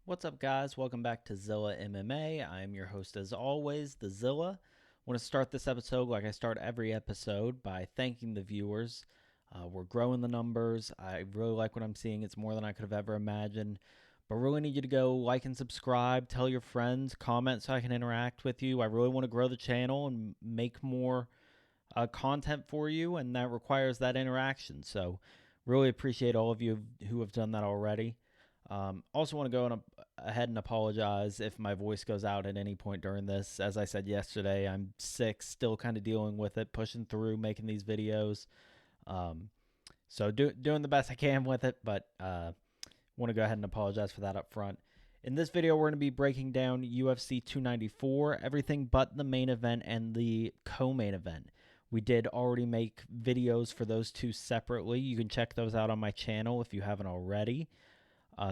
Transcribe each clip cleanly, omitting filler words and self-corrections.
What's up, guys? Welcome back to Zilla MMA. I am your host, as always, the Zilla. I want to start this episode like I start every episode by thanking the viewers. We're growing the numbers. I really like what I'm seeing. It's more than I could have ever imagined. But really need you to go like and subscribe, tell your friends, comment so I can interact with you. I really want to grow the channel and make more content for you, and that requires that interaction. So, really appreciate all of you who have done that already. Also, want to go ahead and apologize if my voice goes out at any point during this. As I said yesterday, I'm sick, still kind of dealing with it, pushing through, making these videos. Um, doing the best I can with it, but want to go ahead and apologize for that up front. In this video, we're going to be breaking down UFC 294, everything but the main event and the co-main event. We did already make videos for those two separately. You can check those out on my channel if you haven't already.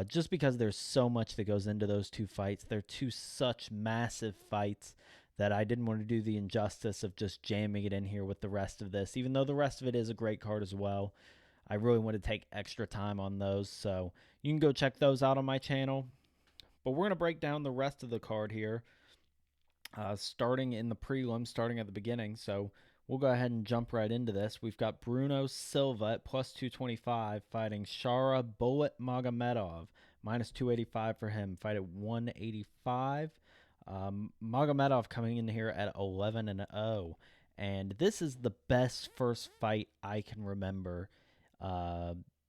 Just because there's so much that goes into those two fights. They're two such massive fights that I didn't want to do the injustice of just jamming it in here with the rest of this, even though the rest of it is a great card as well. I really want to take extra time on those, so you can go check those out on my channel. But we're going to break down the rest of the card here, starting in the prelim, starting at the beginning. So we'll go ahead and jump right into this. We've got Bruno Silva at plus 225 fighting Shara Bullet Magomedov, minus 285 for him. Fight at 185. Magomedov coming in here at 11-0. And this is the best first fight I can remember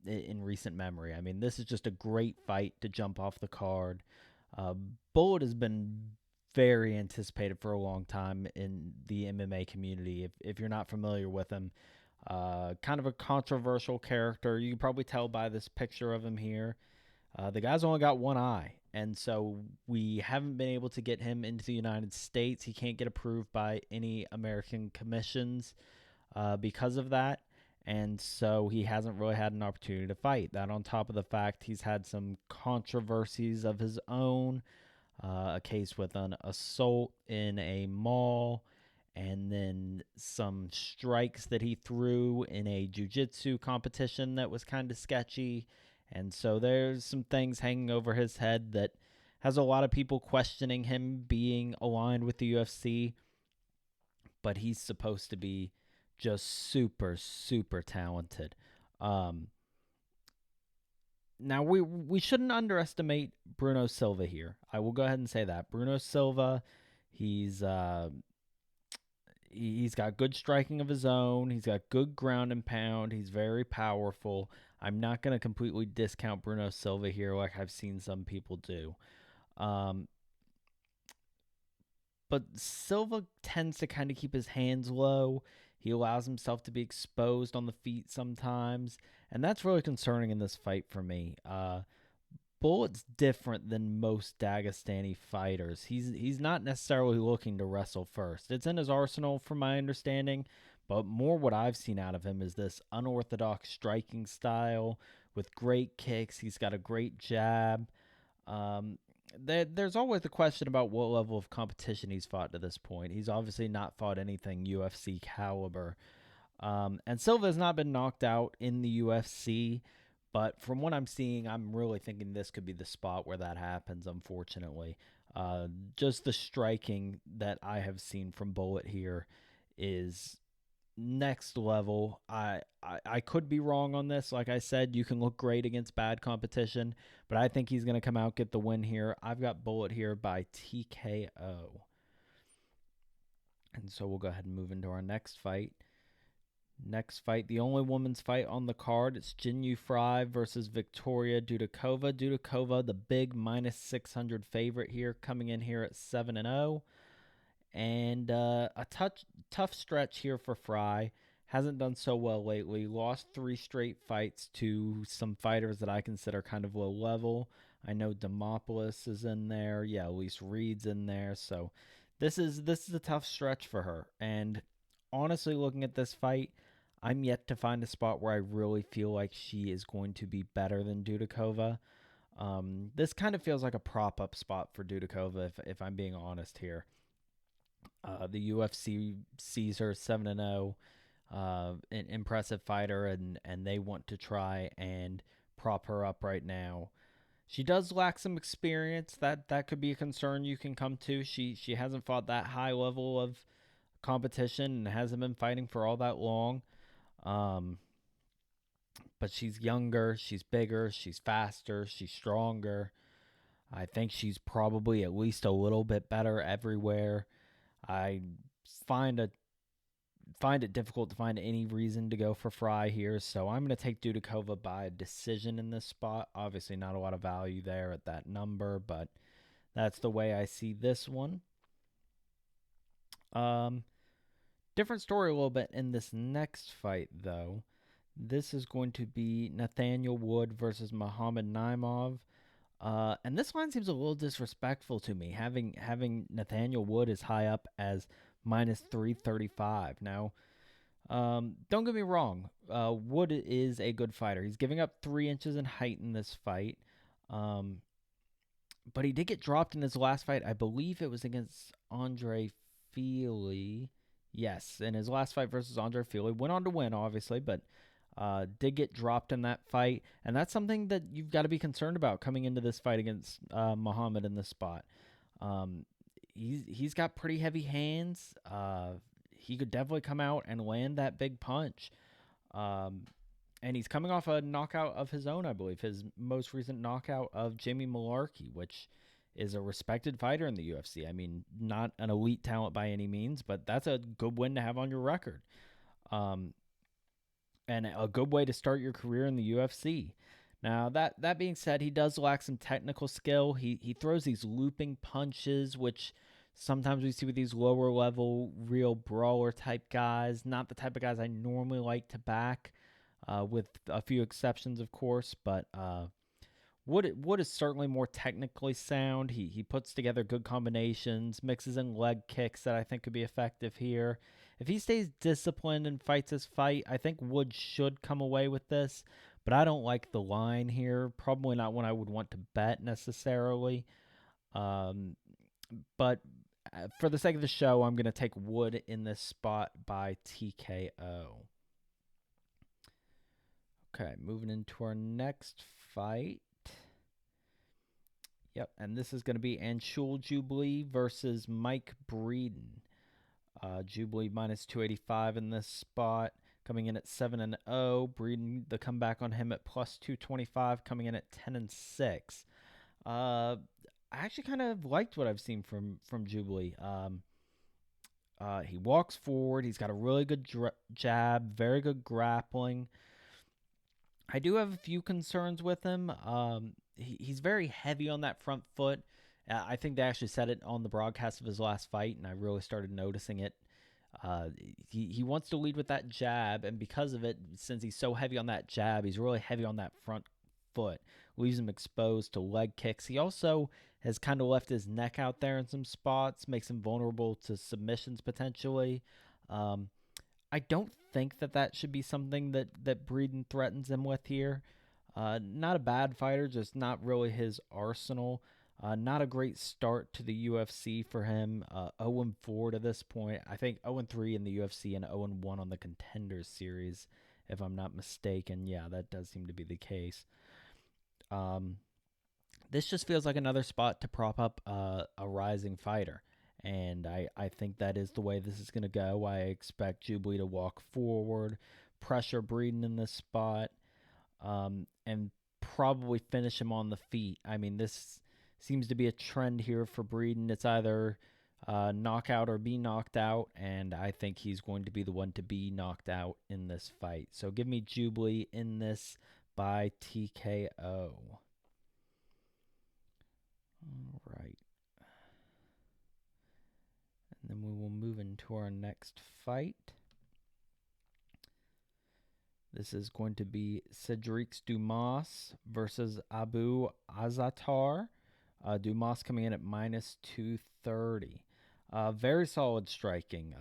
in recent memory. I mean, this is just a great fight to jump off the card. Uh, Bullet has been very anticipated for a long time in the MMA community. If you're not familiar with him, kind of a controversial character. You can probably tell by this picture of him here. The guy's only got one eye, and so we haven't been able to get him into the United States. He can't get approved by any American commissions because of that. And so he hasn't really had an opportunity to fight. That on top of the fact he's had some controversies of his own, a case with an assault in a mall, and then some strikes that he threw in a jiu-jitsu competition that was kind of sketchy. And so there's some things hanging over his head that has a lot of people questioning him being aligned with the UFC, but he's supposed to be just super, super talented. Um, Now we shouldn't underestimate Bruno Silva here. I will go ahead and say that Bruno Silva, he's uh, he's got good striking of his own. He's got good ground and pound. He's very powerful. I'm not going to completely discount Bruno Silva here like I've seen some people do. Um, but Silva tends to kind of keep his hands low. He allows himself to be exposed on the feet sometimes, and that's really concerning in this fight for me. Bullet's different than most Dagestani fighters. He's not necessarily looking to wrestle first. It's in his arsenal, from my understanding, but more what I've seen out of him is this unorthodox striking style with great kicks. He's got a great jab. Um, there's always the question about what level of competition he's fought to this point. He's obviously not fought anything UFC caliber. And Silva has not been knocked out in the UFC, but from what I'm seeing, I'm really thinking this could be the spot where that happens, unfortunately. Just the striking that I have seen from Bullet here is next level. I could be wrong on this. Like I said, you can look great against bad competition, but I think he's going to come out, get the win here. I've got Bullet here by TKO. And so we'll go ahead and move into our next fight. Next fight, the only women's fight on the card. It's Jinyu Fry versus Victoria Dudakova. Dudakova, the big minus 600 favorite here, coming in here at 7-0. And a tough stretch here for Fry. Hasn't done so well lately. Lost 3 straight fights to some fighters that I consider kind of low level. I know Demopoulos is in there. Yeah, Elise Reed's in there. So this is a tough stretch for her. And honestly, looking at this fight, I'm yet to find a spot where I really feel like she is going to be better than Dudakova. This kind of feels like a prop up spot for Dudakova, if I'm being honest here. The UFC sees her 7-0, an impressive fighter, and they want to try and prop her up right now. She does lack some experience. That could be a concern you can come to. She hasn't fought that high level of competition and hasn't been fighting for all that long. Um, but she's younger, she's bigger, she's faster, she's stronger. I think she's probably at least a little bit better everywhere. I find a find it difficult to find any reason to go for Fry here, so I'm going to take Dudikova by decision in this spot. Obviously, not a lot of value there at that number, but that's the way I see this one. Um, Different story a little bit in this next fight, though. This is going to be Nathaniel Wood versus Muhammad Naimov. And this line seems a little disrespectful to me, having Nathaniel Wood as high up as minus 335. Now, don't get me wrong. Wood is a good fighter. He's giving up 3 inches in height in this fight. Um, but he did get dropped in his last fight. I believe it was against Andre Feely. Yes, in his last fight versus Andre Feely. Went on to win, obviously, but did get dropped in that fight. And that's something that you've got to be concerned about coming into this fight against Muhammad in this spot. Um, he's got pretty heavy hands. He could definitely come out and land that big punch. Um, and he's coming off a knockout of his own, I believe, his most recent knockout of Jamie Malarkey, which is a respected fighter in the UFC. I mean, not an elite talent by any means, but that's a good win to have on your record. Um, and a good way to start your career in the UFC. Now, that being said, he does lack some technical skill. He throws these looping punches, which sometimes we see with these lower level, real brawler type guys. Not the type of guys I normally like to back, with a few exceptions, of course. But Wood is certainly more technically sound. He puts together good combinations, mixes in leg kicks that I think could be effective here. If he stays disciplined and fights his fight, I think Wood should come away with this. But I don't like the line here. Probably not one I would want to bet necessarily. Um, but for the sake of the show, I'm going to take Wood in this spot by TKO. Okay, moving into our next fight. Yep, and this is going to be Anshul Jubilee versus Mike Breeden. Jubilee minus 285 in this spot, coming in at 7-0. Breeden, the comeback on him at plus 225, coming in at 10-6. I actually kind of liked what I've seen from Jubilee. He walks forward. He's got a really good jab, very good grappling. I do have a few concerns with him. He's very heavy on that front foot. I think they actually said it on the broadcast of his last fight, and I really started noticing it. He wants to lead with that jab, and because of it, since he's so heavy on that jab, he's really heavy on that front foot, leaves him exposed to leg kicks. He also has kind of left his neck out there in some spots, makes him vulnerable to submissions potentially. I don't think that should be something that Breeden threatens him with here. Not a bad fighter, just not really his arsenal. Not a great start to the UFC for him. 0-4 to this point. I think 0-3 in the UFC and 0-1 on the Contenders series, if I'm not mistaken. Yeah, that does seem to be the case. This just feels like another spot to prop up a rising fighter. And I think that is the way this is going to go. I expect Jubilee to walk forward, pressure Breeden in this spot, and probably finish him on the feet. I mean, this seems to be a trend here for Breeden. It's either knockout or be knocked out, and I think he's going to be the one to be knocked out in this fight. So give me Jubilee in this by TKO. All right. And then we will move into our next fight. This is going to be Cedric Dumas versus Abu Azatar. Dumas coming in at minus 230. Very solid striking.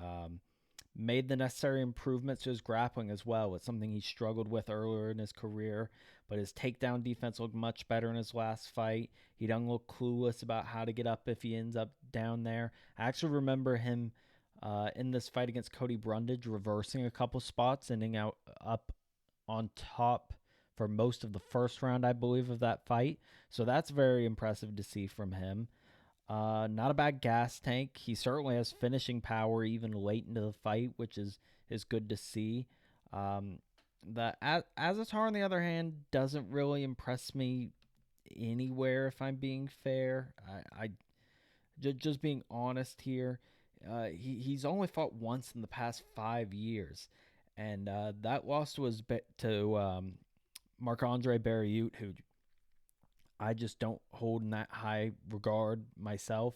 Made the necessary improvements to his grappling as well. It's something he struggled with earlier in his career, but his takedown defense looked much better in his last fight. He doesn't look clueless about how to get up if he ends up down there. I actually remember him in this fight against Cody Brundage reversing a couple spots, ending out up on top for most of the first round, I believe, of that fight. So that's very impressive to see from him. Not a bad gas tank. He certainly has finishing power even late into the fight, which is good to see. Um, the Azatar, on the other hand, doesn't really impress me anywhere. If I'm being fair, just being honest here, he's only fought once in the past 5 years, and that loss was to Marc-Andre Barriute, who I just don't hold in that high regard myself.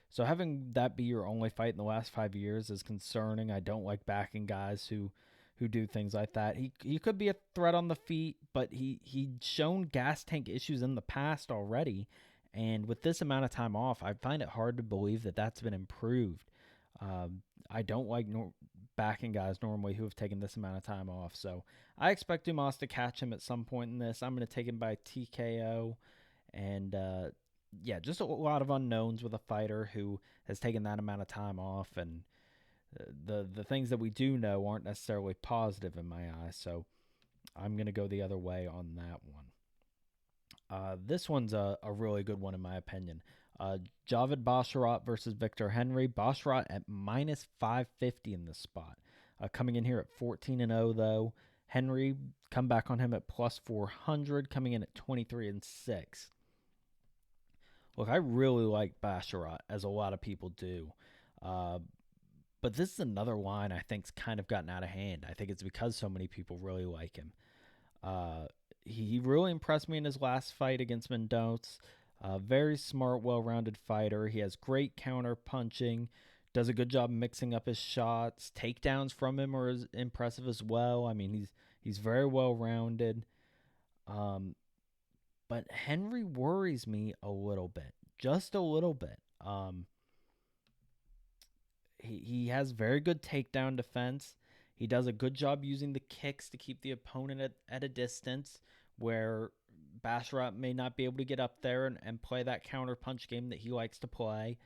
So having that be your only fight in the last 5 years is concerning. I don't like backing guys who do things like that. He could be a threat on the feet, but he'd shown gas tank issues in the past already. And with this amount of time off, I find it hard to believe that that's been improved. I don't like backing guys normally who have taken this amount of time off. So I expect Dumas to catch him at some point in this. I'm going to take him by TKO. And yeah, just a lot of unknowns with a fighter who has taken that amount of time off, and the things that we do know aren't necessarily positive in my eyes. So I'm gonna go the other way on that one. This one's a really good one in my opinion. Javid Basharat versus Victor Henry. Basharat at minus 550 in this spot. Coming in here at 14-0 though. Henry come back on him at plus 400, coming in at 23-6. Look, I really like Basharat, as a lot of people do. Uh, but this is another line I think's kind of gotten out of hand. I think it's because so many people really like him. Uh, he really impressed me in his last fight against Mendoza. Very smart, well-rounded fighter. He has great counter punching. Does a good job mixing up his shots. Takedowns from him are impressive as well. I mean, he's very well-rounded. Um, but Henry worries me a little bit, just a little bit. He has very good takedown defense. He does a good job using the kicks to keep the opponent at a distance where Basharat may not be able to get up there and play that counter punch game that he likes to play.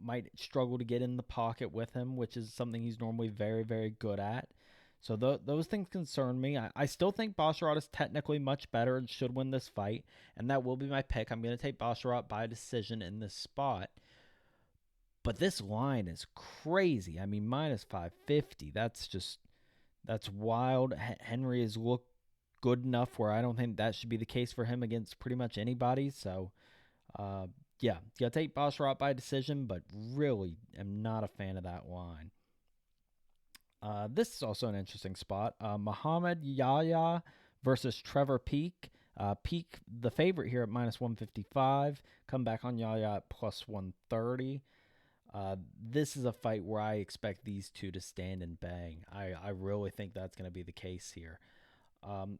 Might struggle to get in the pocket with him, which is something he's normally very, very good at. So those things concern me. I still think Basharat is technically much better and should win this fight, and that will be my pick. I'm going to take Basharat by decision in this spot. But this line is crazy. I mean, minus 550. That's wild. Henry has looked good enough where I don't think that should be the case for him against pretty much anybody. So, yeah, gotta take Basharat by decision, but really am not a fan of that line. This is also an interesting spot. Muhammad Yahya versus Trevor Peek. Peek, the favorite here at minus 155. Come back on Yahya at plus 130. This is a fight where I expect these two to stand and bang. I really think that's going to be the case here.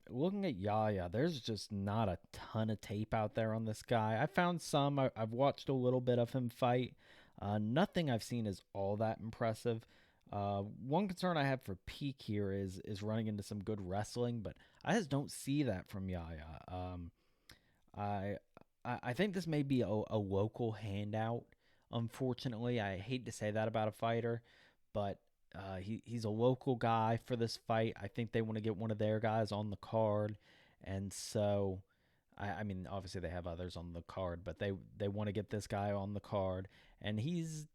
Looking at Yahya, there's just not a ton of tape out there on this guy. I found some. I've watched a little bit of him fight. Nothing I've seen is all that impressive. One concern I have for Peak here is running into some good wrestling, but I just don't see that from Yahya. I I think this may be a local handout. Unfortunately, I hate to say that about a fighter, but he's a local guy for this fight. I think they want to get one of their guys on the card, and so I mean, obviously they have others on the card, but they want to get this guy on the card, and he's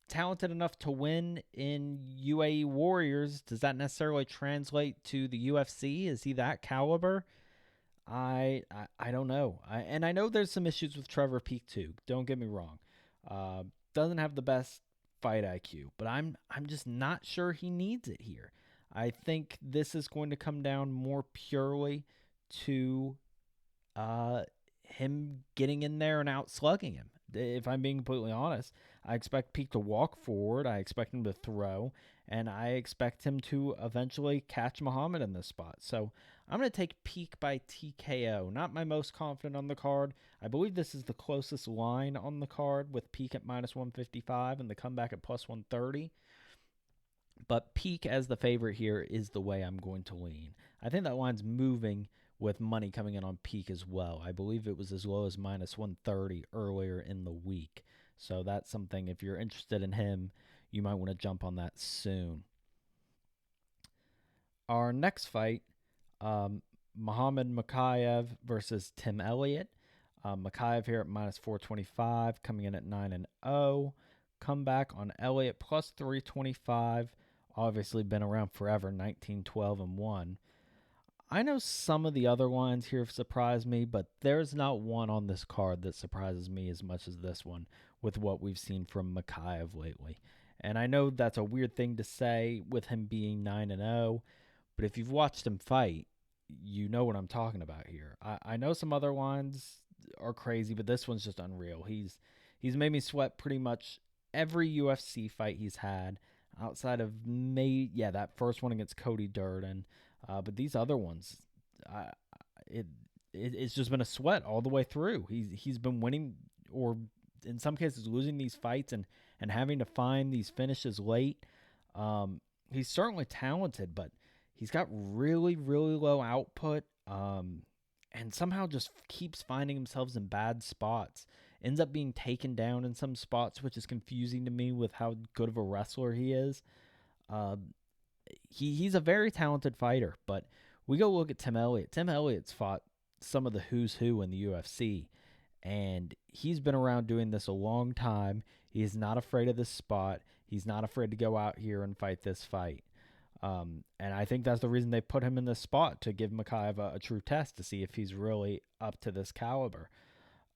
talented enough to win in UAE Warriors. Does that necessarily translate to the UFC? Is he that caliber? I don't know. And I know there's some issues with Trevor Peek too. Don't get me wrong. Doesn't have the best fight IQ, but I'm just not sure he needs it here. I think this is going to come down more purely to uh, him getting in there and out slugging him. If I'm being completely honest, I expect Peek to walk forward. I expect him to throw, and I expect him to eventually catch Muhammad in this spot. So I'm going to take Peek by TKO. Not my most confident on the card. I believe this is the closest line on the card with Peek at minus 155 and the comeback at plus 130. But Peek as the favorite here is the way I'm going to lean. I think that line's moving with money coming in on Peek as well. I believe it was as low as minus 130 earlier in the week. So that's something, if you're interested in him, you might want to jump on that soon. Our next fight, Muhammad Makhachev versus Tim Elliott. Makhachev here at minus 425, coming in at 9-0. Comeback on Elliott plus 325. Obviously been around forever, 19-12-1. I know some of the other lines here have surprised me, but there's not one on this card that surprises me as much as this one with what we've seen from Makhachev lately. And I know that's a weird thing to say with him being 9-0, but if you've watched him fight, you know what I'm talking about here. I know some other lines are crazy, but this one's just unreal. He's made me sweat pretty much every UFC fight he's had, outside of that first one against Cody Durden. But these other ones, uh, it it's just been a sweat all the way through. He's been winning, or in some cases losing these fights, and having to find these finishes late. He's certainly talented, but he's got really low output. And somehow just keeps finding himself in bad spots. Ends up being taken down in some spots, which is confusing to me with how good of a wrestler he is. Uh, he's a very talented fighter, but we go look at Tim Elliott. Tim Elliott's fought some of the who's who in the UFC, and he's been around doing this a long time. He is not afraid of this spot. He's not afraid to go out here and fight this fight. And I think that's the reason they put him in this spot, to give Makhachev a true test to see if he's really up to this caliber.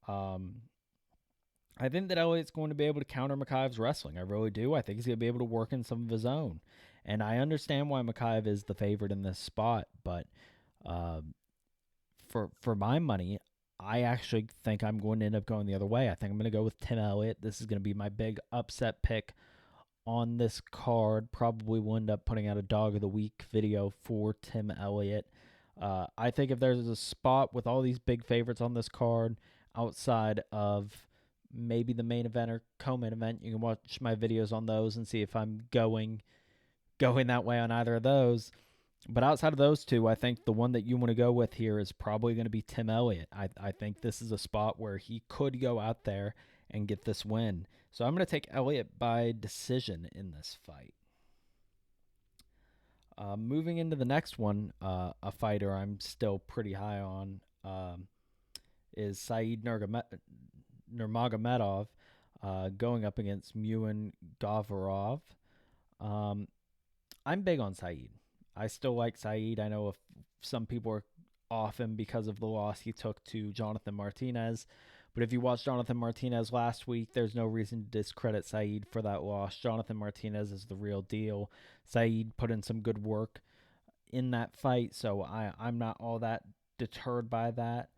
I think that Elliott's going to be able to counter Makhachev's wrestling. I really do. I think he's going to be able to work in some of his own. And I understand why Makhachev is the favorite in this spot, but for my money, I actually think I'm going to end up going the other way. I think I'm going to go with Tim Elliott. This is going to be my big upset pick on this card. Probably will end up putting out a Dog of the Week video for Tim Elliott. I think if there's a spot with all these big favorites on this card, outside of maybe the main event or co-main event, you can watch my videos on those and see if I'm going that way on either of those. But outside of those two, I think the one that you want to go with here is probably going to be Tim Elliott. I think this is a spot where he could go out there and get this win. So I'm going to take Elliott by decision in this fight. Moving into the next one, a fighter I'm still pretty high on is Said Nurmagomedov, going up against Muin Gavarov. I'm big on Said. I still like Said. I know if some people are off him because of the loss he took to Jonathan Martinez. But if you watched Jonathan Martinez last week, there's no reason to discredit Said for that loss. Jonathan Martinez is the real deal. Said put in some good work in that fight, so I'm not all that deterred by that.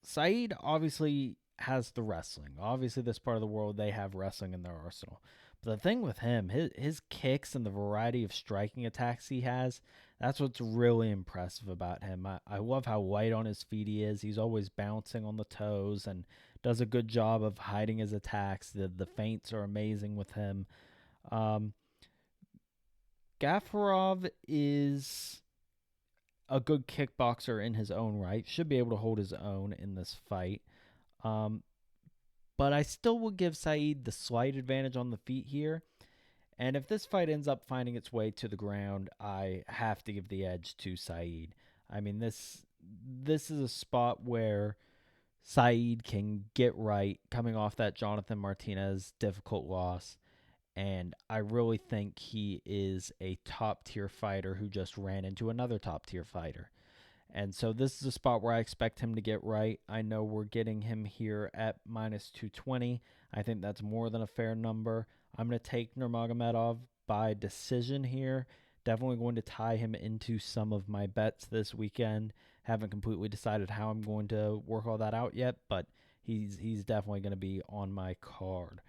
Said obviously has the wrestling. Obviously, this part of the world, they have wrestling in their arsenal. But the thing with him, his kicks and the variety of striking attacks he has, that's what's really impressive about him. I love how light on his feet he is. He's always bouncing on the toes and does a good job of hiding his attacks. The feints are amazing with him. Gafarov is a good kickboxer in his own right. Should be able to hold his own in this fight. But I still will give Said the slight advantage on the feet here. And if this fight ends up finding its way to the ground, I have to give the edge to Said. I mean, this is a spot where Said can get right coming off that Jonathan Martinez difficult loss. And I really think he is a top-tier fighter who just ran into another top-tier fighter. And so this is a spot where I expect him to get right. I know we're getting him here at minus 220. I think that's more than a fair number. I'm going to take Nurmagomedov by decision here. Definitely going to tie him into some of my bets this weekend. Haven't completely decided how I'm going to work all that out yet, but he's definitely going to be on my card.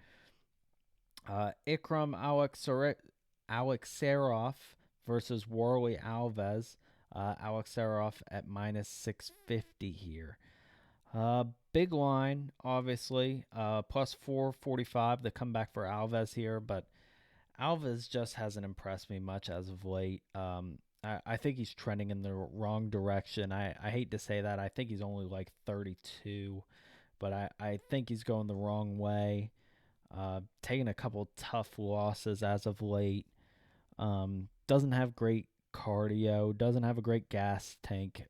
Ikram Alexarov versus Warley Alves. Alexarov at minus 650 here. Big line, obviously. Plus 445, the comeback for Alves here, but Alves just hasn't impressed me much as of late. I think he's trending in the wrong direction. I hate to say that. I think he's only like 32, but I think he's going the wrong way. Taking a couple tough losses as of late. Doesn't have great cardio, doesn't have a great gas tank.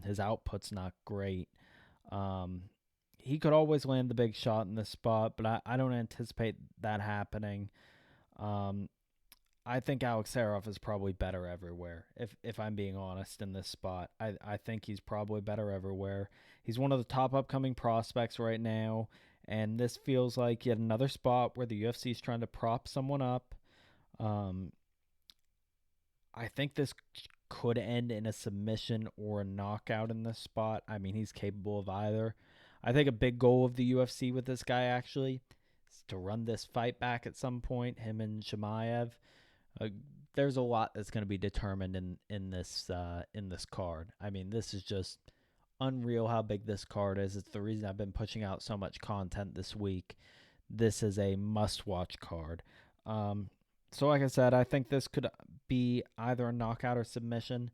His output's not great. Um, he could always land the big shot in this spot, but I don't anticipate that happening. Um, I think Alexarov is probably better everywhere. If I'm being honest in this spot, I think he's probably better everywhere. He's one of the top upcoming prospects right now, and this feels like yet another spot where the UFC is trying to prop someone up. Um, I think this could end in a submission or a knockout in this spot. I mean, he's capable of either. I think a big goal of the UFC with this guy actually is to run this fight back at some point. Him and Shemaev. Uh, there's a lot that's going to be determined in this card. I mean, this is just unreal how big this card is. It's the reason I've been pushing out so much content this week. This is a must-watch card. So like I said, I think this could be either a knockout or submission.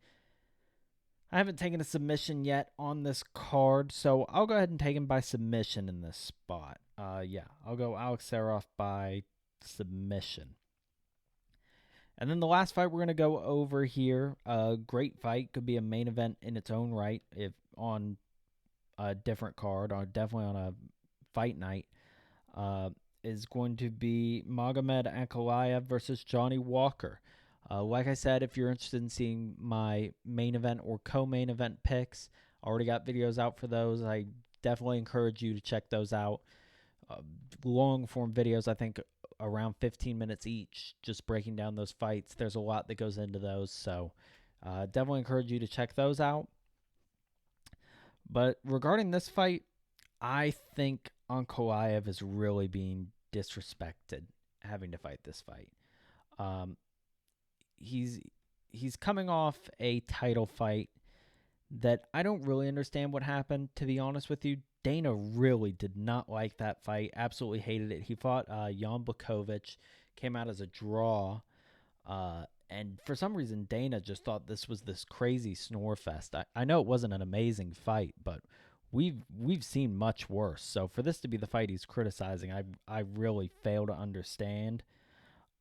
I haven't taken a submission yet on this card, so I'll go ahead and take him by submission in this spot. Yeah, I'll go Alex Serov by submission. And then the last fight we're going to go over here, a great fight, could be a main event in its own right if on a different card, or definitely on a fight night, is going to be Magomed Ankalaev versus Johnny Walker. Like I said, if you're interested in seeing my main event or co-main event picks, I already got videos out for those. I definitely encourage you to check those out. Long-form videos, I think around 15 minutes each, just breaking down those fights. There's a lot that goes into those, so definitely encourage you to check those out. But regarding this fight, I think Ankalaev is really being disrespected having to fight this fight. He's coming off a title fight that I don't really understand what happened, to be honest with you. Dana really did not like that fight, absolutely hated it. He fought Jan Blachowicz, came out as a draw, and for some reason Dana just thought this was this crazy snore fest. I know it wasn't an amazing fight, but we've seen much worse. So for this to be the fight he's criticizing, I really fail to understand.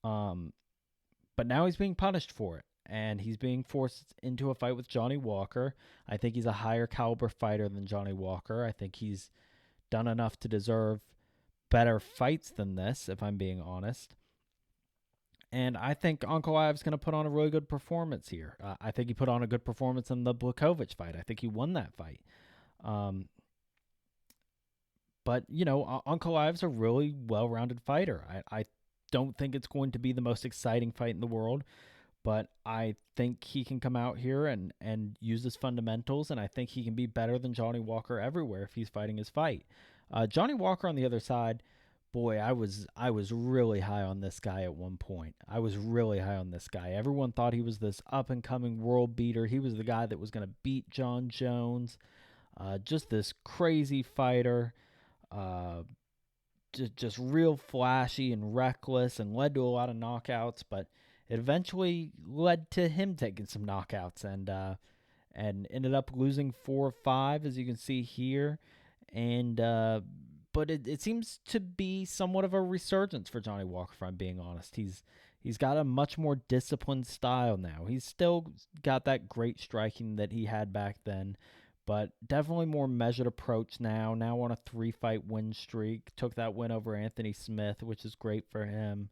But now he's being punished for it, and he's being forced into a fight with Johnny Walker. I think he's a higher caliber fighter than Johnny Walker. I think he's done enough to deserve better fights than this, if I'm being honest. And I think Ankalaev's going to put on a really good performance here. I think he put on a good performance in the Blachowicz fight. I think he won that fight. But, you know, Ankalaev's a really well-rounded fighter. I don't think it's going to be the most exciting fight in the world, but I think he can come out here and use his fundamentals, and I think he can be better than Johnny Walker everywhere if he's fighting his fight. Johnny Walker on the other side, boy, I was really high on this guy at one point. I was really high on this guy. Everyone thought he was this up-and-coming world beater. He was the guy that was going to beat John Jones. Just this crazy fighter. Just real flashy and reckless, and led to a lot of knockouts, but it eventually led to him taking some knockouts and ended up losing 4 of 5, as you can see here. And but it seems to be somewhat of a resurgence for Johnny Walker, if I'm being honest. He's got a much more disciplined style now. He's still got that great striking that he had back then, but definitely more measured approach now. Now on a 3-fight win streak. Took that win over Anthony Smith, which is great for him.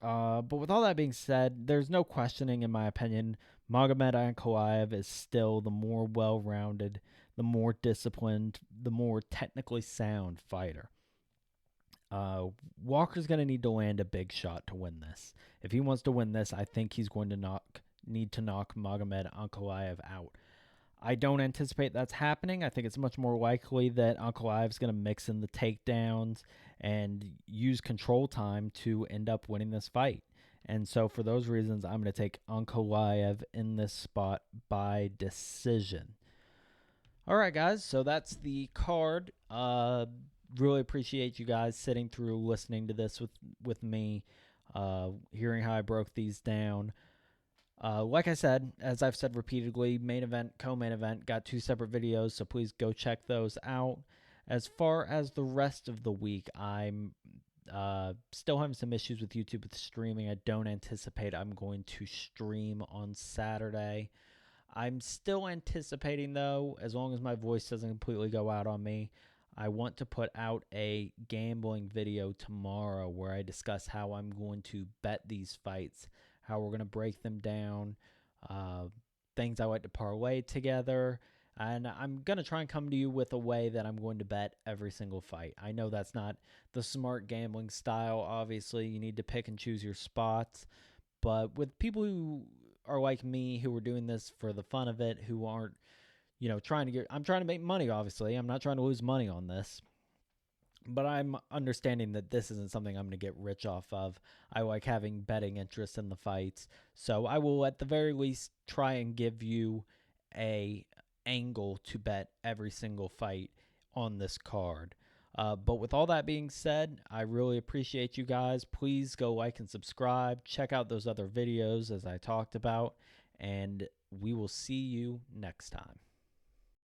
But with all that being said, there's no questioning, in my opinion, Magomed Ankalaev is still the more well-rounded, the more disciplined, the more technically sound fighter. Walker's going to need to land a big shot to win this. If he wants to win this, I think he's going to need to knock Magomed Ankalaev out. I don't anticipate that's happening. I think it's much more likely that Ankalaev's going to mix in the takedowns and use control time to end up winning this fight. And so for those reasons, I'm going to take Ankalaev in this spot by decision. All right, guys, so that's the card. Really appreciate you guys sitting through, listening to this with me, hearing how I broke these down. Like I said, as I've said repeatedly, main event, co-main event, got 2 separate videos, so please go check those out. As far as the rest of the week, I'm Still having some issues with YouTube with streaming. I don't anticipate I'm going to stream on Saturday. I'm still anticipating, though, as long as my voice doesn't completely go out on me, I want to put out a gambling video tomorrow where I discuss how I'm going to bet these fights, how we're going to break them down, uh, things I like to parlay together. And I'm going to try and come to you with a way that I'm going to bet every single fight. I know that's not the smart gambling style. Obviously, you need to pick and choose your spots. But with people who are like me, who are doing this for the fun of it, who aren't, I'm trying to make money, obviously. I'm not trying to lose money on this. But I'm understanding that this isn't something I'm going to get rich off of. I like having betting interest in the fights. So I will, at the very least, try and give you a angle to bet every single fight on this card. But with all that being said, I really appreciate you guys. Please go like and subscribe. Check out those other videos as I talked about. And we will see you next time.